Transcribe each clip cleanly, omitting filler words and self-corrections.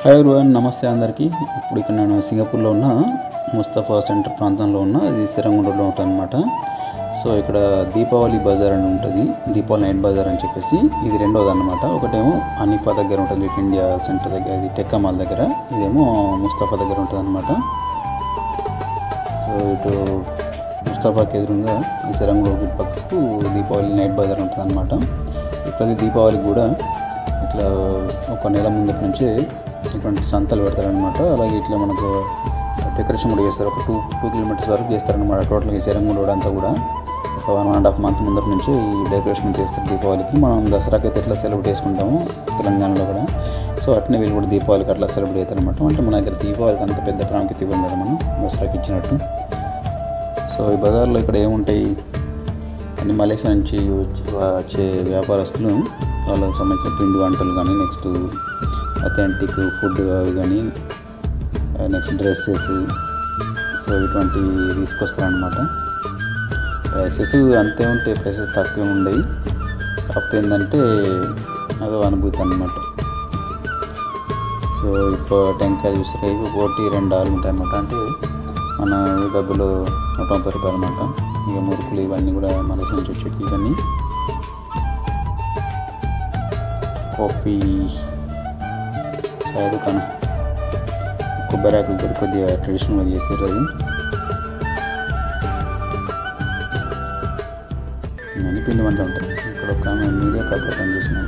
Hi everyone, నమస్తే అందరికీ. ఇప్పుడు ఇక్కడ నేను సింగపూర్లో ఉన్న ముస్తఫా సెంటర్ ప్రాంతంలో ఉన్న ఇది సిరంగుండలో ఉంటుంది అనమాట. సో ఇక్కడ దీపావళి బజార్ అని ఉంటుంది, దీపావళి నైట్ బజార్ అని చెప్పేసి. ఇది రెండోది అనమాట. ఒకటేమో అనిఫా దగ్గర ఉంటుంది, లిటిల్ ఇండియా సెంటర్ దగ్గర, ఇది టెక్కా మాల్ దగ్గర. ఇదేమో ముస్తఫా దగ్గర ఉంటుంది అనమాట. సో ఇటు ముస్తఫాకి ఎదురుగా ఈ సిరంగుండ పక్కకు దీపావళి నైట్ బజార్ ఉంటుంది అనమాట. ప్రతి దీపావళికి కూడా ఇట్లా ఒక నెల ముందటి నుంచే ఇటువంటి సంతలు పెడతారనమాట. అలాగే ఇట్లా మనకు డెకరేషన్ కూడా చేస్తారు. ఒక 2 కిలోమీటర్స్ వరకు చేస్తారనమాట. టోటల్గా ఈ సిరంగుండ అంతా కూడా ఒక 1.5 మంత్ ముందటి నుంచి ఈ డెకరేషన్ చేస్తారు దీపావళికి. మనం దసరాకి అయితే ఎట్లా సెలబ్రేట్ చేసుకుంటాము తెలంగాణలో కూడా, సో అట్నే వీళ్ళు కూడా దీపావళికి అట్లా సెలబ్రేట్ అవుతారు అనమాట. అంటే మన దగ్గర దీపావళికి అంత పెద్ద ప్రాముఖ్యత ఇవ్వం కదా మనం దసరాకి ఇచ్చినట్టు. సో ఈ బజార్లో ఇక్కడ ఏముంటాయి, అన్ని మలేషియా నుంచి వచ్చే వ్యాపారస్తులు వాళ్ళకి సంబంధించిన పిండి వంటలు కానీ, నెక్స్ట్ అథెంటిక్ ఫుడ్ కానీ, నెక్స్ట్ డ్రెస్సెస్, సో ఇటువంటి తీసుకొస్తారనమాట. ప్రైసెస్ అంతే ఉంటాయి, ప్రైసెస్ తక్కువ ఉండవు. కాకపోతే ఏంటంటే అదో అనుభూతి అన్నమాట. సో ఇప్పుడు టెంకాయ చూస్తే ఒకటి $2 ఉంటాయి అనమాట. అంటే మన డబ్బులు $130 అనమాట. ఇక మురుకులు ఇవన్నీ కూడా మలేషియా నుంచి వచ్చేవి. ఇవన్నీ కాఫీ, చాయ్ దుకాణం, కొబ్బరి ఆకులతో కొద్దిగా ట్రెడిషనల్గా చేస్తారు. అది అన్ని పిండి వంటలు ఉంటాయి. ఇక్కడ ఒక ఆమె మీడియా కార్లో పనిచేసినాను.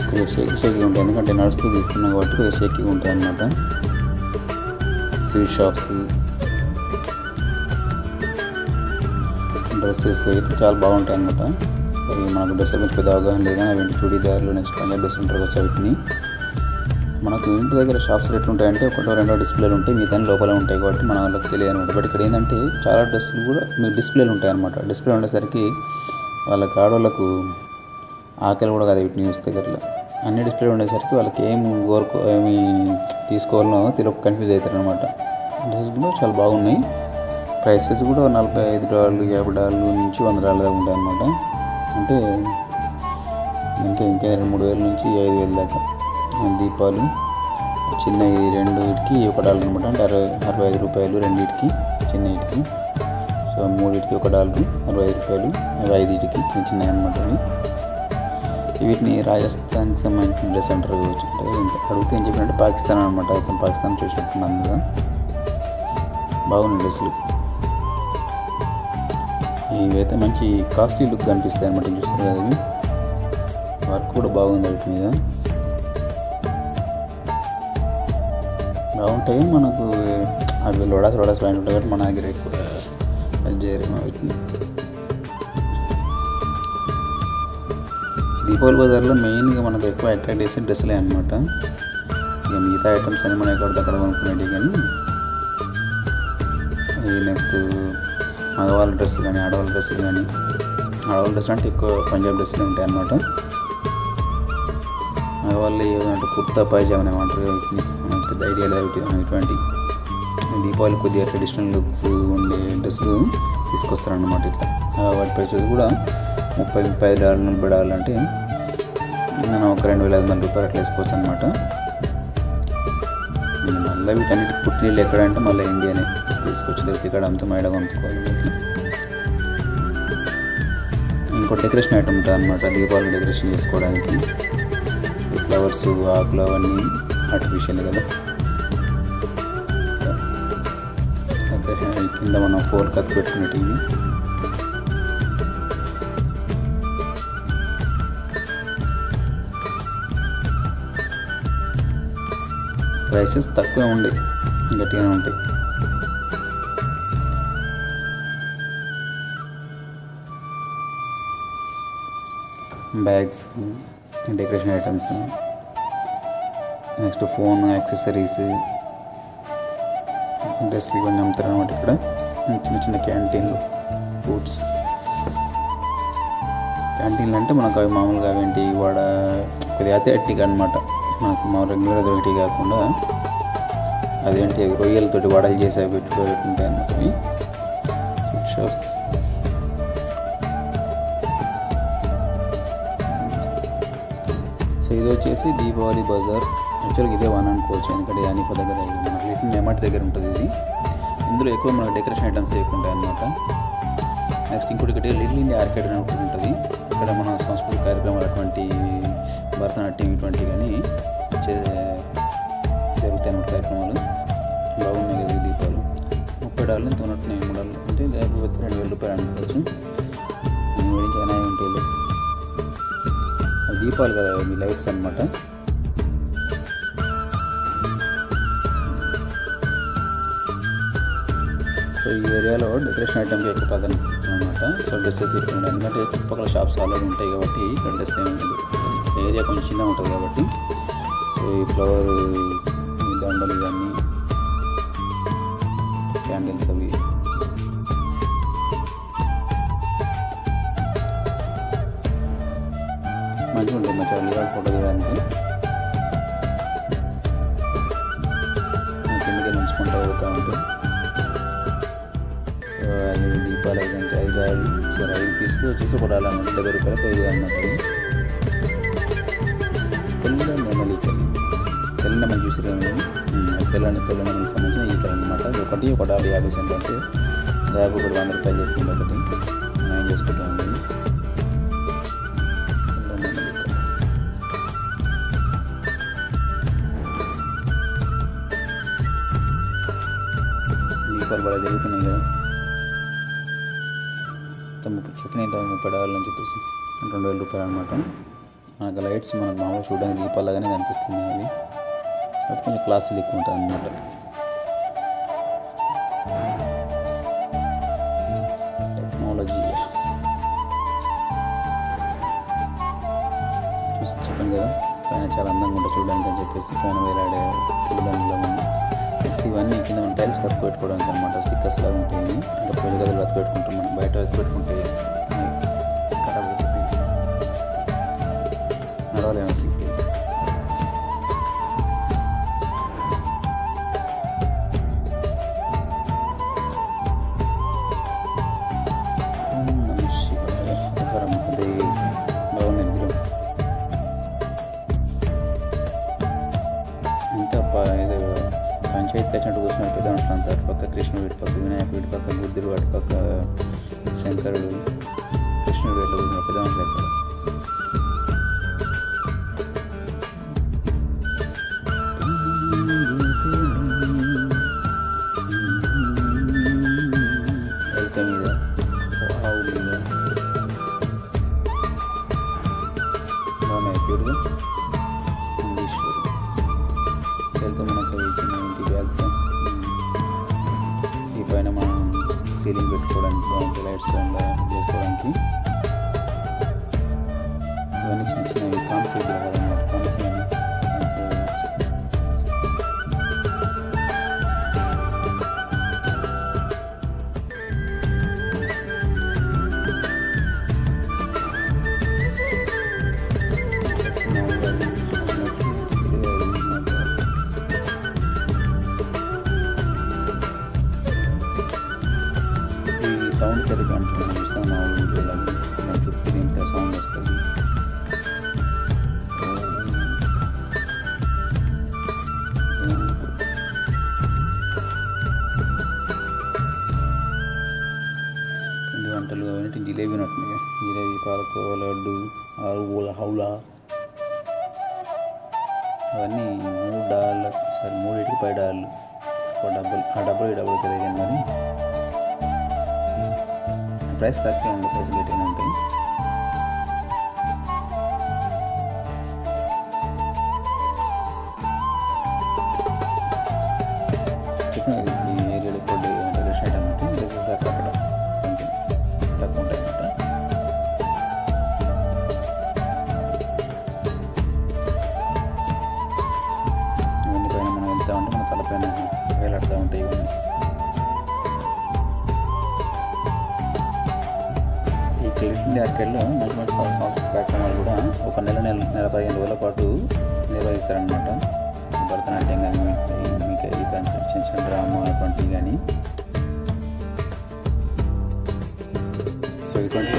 కొద్దిగా షేకీగా ఉంటాయి, ఎందుకంటే నడుస్తూ తీస్తున్నాం కాబట్టి కొద్దిగా షేకీగా ఉంటాయి అన్నమాట. స్వీట్ షాప్స్, డ్రెస్సెస్ అయితే చాలా బాగుంటాయి అన్నమాట. అవి మనకు డ్రెస్ గురించి పెద్ద అవగాహన లేదు కానీ అవి చూడీదారులు, నెక్స్ట్ పంజాబ్ డ్రెస్ ఉంటారు వచ్చి వీటిని. మనకు ఇంటి దగ్గర షాప్స్ ఎట్లా ఉంటాయంటే 1-2 డిస్ప్లేలు ఉంటాయి, మిగతా లోపల ఉంటాయి కాబట్టి మన వాళ్ళకి తెలియదు అనమాట. బట్ ఇక్కడ ఏంటంటే చాలా డ్రెస్సులు కూడా మీకు డిస్ప్లేలు ఉంటాయి అన్నమాట. డిస్ప్లే ఉండేసరికి వాళ్ళకి ఆడవాళ్ళకు ఆకలి కూడా కాదు వీటిని చూస్తే. గట్లా అన్ని డిస్ప్లే ఉండేసరికి వాళ్ళకి ఏమి తీసుకోవాలనో తెలియక కన్ఫ్యూజ్ అవుతారు అనమాట. డ్రెస్సెస్ కూడా చాలా బాగున్నాయి. ప్రైసెస్ కూడా $45, $50 నుంచి $100 దాకా ఉంటాయి అన్నమాట. అంటే ఇంకా 2-3 వేల నుంచి 5,000 దాకా. దీపాలు చిన్న రెండుకి $1 అనమాట. అంటే ₹65 రెండింటికి, చిన్న ఇటుకి. సో 3కి $1, ₹65. అవి 5కి చిన్న చిన్నవి అనమాట. వీటిని రాజస్థాన్కి సంబంధించిన డ్రెస్ అంటారు. అంటే అడిగితే ఏం చెప్పినట్టే పాకిస్తాన్ అనమాట. అయితే పాకిస్తాన్ చూసినట్టున్నాను కదా. బాగున్నాయి డ్రెస్సులు. ఇవైతే మంచి కాస్ట్లీ లుక్ కనిపిస్తాయి అన్నమాట. చూస్తారు కదా, అవి వర్క్ కూడా బాగుంది వీటి మీద. బాగుంటాయి. మనకు అవి లోడాస్ పాయింట్ ఉంటాయి కాబట్టి మన దగ్గర ఎక్కువ అది చేయరేమో వీటిని. దీపావళి బజార్లో మెయిన్గా మనకు ఎక్కువ అట్రాక్ట్ చేసే డ్రెస్సులే అనమాట. ఇక మిగతా ఐటమ్స్ అని మనం ఎక్కడ అక్కడ కొనుక్కునేవి కానీ, నెక్స్ట్ మగవాళ్ళ డ్రెస్సులు కానీ, ఆడవాళ్ళ డ్రెస్సులు కానీ. ఆడవాళ్ళ డ్రెస్సులు అంటే ఎక్కువ పంజాబ్ డ్రెస్సులు ఉంటాయి అన్నమాట. మగవాళ్ళు ఏమంటే కుర్తా పైజామా ఏమంటారు, మనకు పెద్ద ఐడియా లేదు. ఇటువంటి దీపావళి కొద్దిగా ట్రెడిషనల్ లుక్స్ ఉండే డ్రెస్సులు తీసుకొస్తారన్నమాట. ఇట్లా వాటి ప్రైసెస్ కూడా $30, $40 అంటే మనం ఒక $2,500 అట్లా వేసుకోవచ్చు అనమాట. మళ్ళీ వీటన్నిటికి పుట్టినీళ్ళు ఎక్కడంటే మళ్ళీ ఇండియానే తీసుకొచ్చి డ్రెస్లు ఇక్కడ అంతా మైడ కొనుక్కోవాలి. ఇంకో డెకరేషన్ ఐటమ్ ఉంటుంది అనమాట. దీపావళి డెకరేషన్ చేసుకోవడానికి ఫ్లవర్స్, ఆకులు అవన్నీ ఆర్టిఫిషియల్ కదా. డెకరేషన్ కింద మనం 4 కత్తి పెట్టుకునేటివి. ప్రైసెస్ తక్కువే ఉండే, గట్టిగానే ఉంటాయి. Bags, decoration items, next phone accessories, డ్రెస్లు ఇవన్నీ అమ్ముతారు అనమాట. ఇక్కడ చిన్న చిన్న క్యాంటీన్లు, ఫుడ్స్ క్యాంటీన్లు అంటే మనకు అవి మామూలుగా అవేంటి వాడ కొద్దిగా అథెంటిక్ అనమాట. మనకు మా రెగ్యులర్గా దొరికి కాకుండా అదేంటి రొయ్యలతోటి వడలు చేసి అవి పెట్టుకుంటాయి అన్నమాట. ఫుడ్ షాప్స్, సో ఇది వచ్చేసి దీపావళి బజార్. యాక్చువల్గా ఇదే వన్ అనుకోవచ్చు, ఎందుకంటే యానిఫా దగ్గర మనకి లిటిల్ మెమార్ట్ దగ్గర ఉంటుంది ఇది. ఇందులో ఎక్కువ మనకు డెకరేషన్ ఐటమ్స్ ఎక్కువ ఉంటాయి అన్నమాట. నెక్స్ట్ ఇంకోటి ఇక్కడ లిటిల్ ఇండియా ఆర్కేడ్ అని ఒకటి ఉంటుంది. ఇక్కడ మన సాంస్కృతిక కార్యక్రమాలు అటువంటి భరతనాట్యం ఇటువంటివి కానీ జరుగుతాయి అన్నమాట కార్యక్రమాలు. బాగున్నాయి కదా ఈ దీపాలు. $30 ఎంత ఉన్నట్టున్నాయి, $3 అంటే దాదాపు $2,000 అనుకోవచ్చు. చాలా ఉంటాయి దీపాలు కదా, మీ లైట్స్ అన్నమాట. సో ఈ ఏరియాలో డెకరేషన్ ఐటమ్కి ఎక్కువ ప్రాధాన్యత అనమాట. సో డ్రెస్సెస్ ఎక్కువ ఉంటాయి, ఎందుకంటే చుట్టుపక్కల షాప్స్ ఆల్రెడీ ఉంటాయి కాబట్టి ఇక్కడ డ్రెస్ ఏరియా కొంచెం చిన్నగా ఉంటుంది కాబట్టి. సో ఈ ఫ్లవర్, ఈ దండలు, ఇవన్నీ క్యాండిల్స్ అవి మంచిగా ఉంటాయి. మంచిగా లీవాడ్ ఫోటో తీయడానికి కిందకి ఉంచుకుంటూ పోతూ ఉంటాయి. సో అది దీపాలు అయితే 5 సరే 5 పీస్కి వచ్చేసి ఒక $70 ఖరీదు అనమాట. తెల్ల నెమలిక, తెల్ల నెమలి చూసిరేమో, తెల్ల నెమలికి సంబంధించిన ఈకలు అనమాట. అది ఒకటి $1.50 అంటే దాదాపు ఒక $100 చెప్పింది. ఒకటి మనం ఏం చేసుకుంటాం. దీపాలు బాగా తిరుగుతున్నాయి కదా, చెప్పిన $30 అని చెప్పేసి $2,000 అనమాట. మనకు లైట్స్ మనకు మామూలుగా చూడడానికి దీపాలాగానే కనిపిస్తున్నాయి. అవి అది కొంచెం క్లాసులు ఎక్కువ ఉంటుంది అన్నమాట. టెక్నాలజీ చూసి చెప్పాను కదా, పైన చాలా అందంగా ఉంటుంది చూడడానికి అని చెప్పేసి పైన వేలాడే పూలదండలో ఉంది. నెక్స్ట్ ఇవన్నీ కింద మనం టైల్స్ కట్టు పెట్టుకోవడానికి అనమాట. స్టిక్కర్స్ లాగా ఉంటాయి, అంటే పూల గదులు అతి పెట్టుకుంటాం. మనం బయట వేసి పెట్టుకుంటే ఖరాబ్ అవుతుంది, నడవలేము. ఇది పంచాయతీ వచ్చినట్టు కూర్చున్నారు పెద్ద మనుషులు అంతా. అటుపక్క కృష్ణుడు, ఇటుపక్క వినాయకుడు, ఇటుపక్క బుద్ధుడు, అటుపక్క శంకరుడు, కృష్ణుడు, ఇట్లా కూర్చున్నారు పెద్ద మనుషులు ఎక్కడ. ఎలుక మీద, ఆవు మీద బాగున్నాయి క్యూట్గా. వెళ్తే మనకు ఇంటి బ్యాగ్స్, ఈ పైన మనం సీలింగ్ పెట్టుకోవడానికి బాగుంటాయి. లైట్స్ పెట్టుకోవడానికి ఇవన్నీ చిన్న చిన్నవి కాన్సెప్ట్ కావాలన్నమాట. కాన్సెప్ట్ సౌండ్ థెరపీ అంటున్నాను. చూస్తాను మా ఊళ్ళో దాని చుట్టూ ఇంత సౌండ్ వస్తుంది. పిండి వంటలు అవన్నీ జిలేబీ నట్టున్నాయి. జిలేబీ, పాలకోవా, లడ్డు, ఆలుగూల, హౌలా అవన్నీ $3, సరే $3కి $5 ఒక డబ్బులు. ఆ డబ్బులు ఈ డబ్బులు తెలియదు కానీ ప్రైస్ తక్కువ ఉంది, ప్రైస్ గట్టిగా ఉంటాయి. చెప్పినది ఈ ఏరియాలో ఎక్కువ డెకరేషన్ ఐటమ్ అంటే డ్రెస్సెస్ అక్కడ కొంచెం తక్కువ ఉంటాయి అన్నమాట. ఇవన్నీ పైన మనం వెళ్తూ ఉంటే మన తలపైన వేలాడుతూ ఉంటాయి. ఇవన్నీ లిటిల్ ఇండియా ఆర్కేడ్లో మంచి మంచి సాంస్కృతిక కార్యక్రమాలు కూడా ఒక నెల 15 రోజుల పాటు నిర్వహిస్తారనమాట. భరతనాట్యం కానీ, మీకు ఇలాంటి చిన్న చిన్న డ్రామా అటువంటివి కానీ. సో ఇటువంటి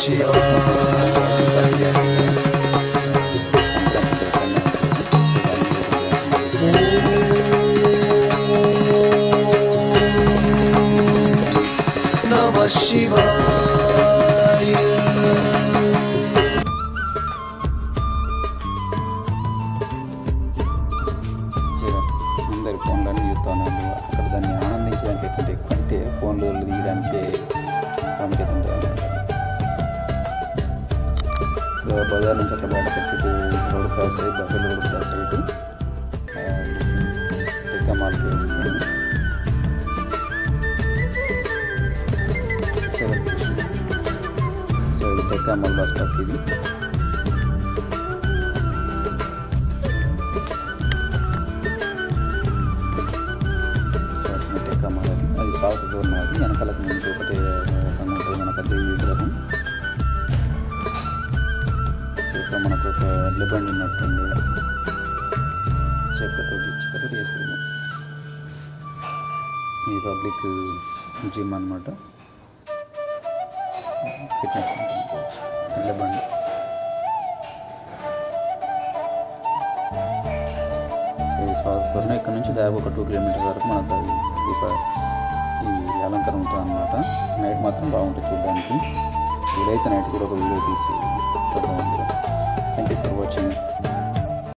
అందరి ఫోన్లన్నీ చూస్తాను. అక్కడ దాన్ని ఆనందించడానికి ఎక్కువంటే ఫోన్లు తీయడానికి ప్రాముఖ్యత ఉంటుంది. సో బజార్ నుంచి అక్కడ బయటకు వచ్చి రోడ్ క్రాస్ అయ్యి బఫెల్ రోడ్ క్రాస్ అయ్యి టెక్కా మాల్కి వస్తున్నాను. సెలబ్రేషన్స్. సో ఇది టెక్కా మాల్ బస్ స్టాప్. ఇది టెక్కా మాల్. అది సౌత్ దూరం. అది వెనకాలకు ముందు ఒకటే రకంగా ఉంటుంది మనకు దేవి విగ్రహం. సో ఇక్కడ మనకు ఒక ఎడ్ల బండి ఉన్నట్టుంది. చెక్కతోటి వేస్తుంది. ఇది పబ్లిక్ జిమ్ అన్నమాట. ఫిట్నెస్ ఎడ్ల బండి. సో ఇది స్వాగతం. ఇక్కడ నుంచి దాదాపు ఒక 2 కిలోమీటర్స్ వరకు మనకు ఈ అలంకరణ ఉంటుంది అన్నమాట. నైట్ మాత్రం బాగుంటుంది చూడడానికి. వీలైతే నైట్ కూడా ఒక వీడియో తీసి బాగుంది. Thank you for watching.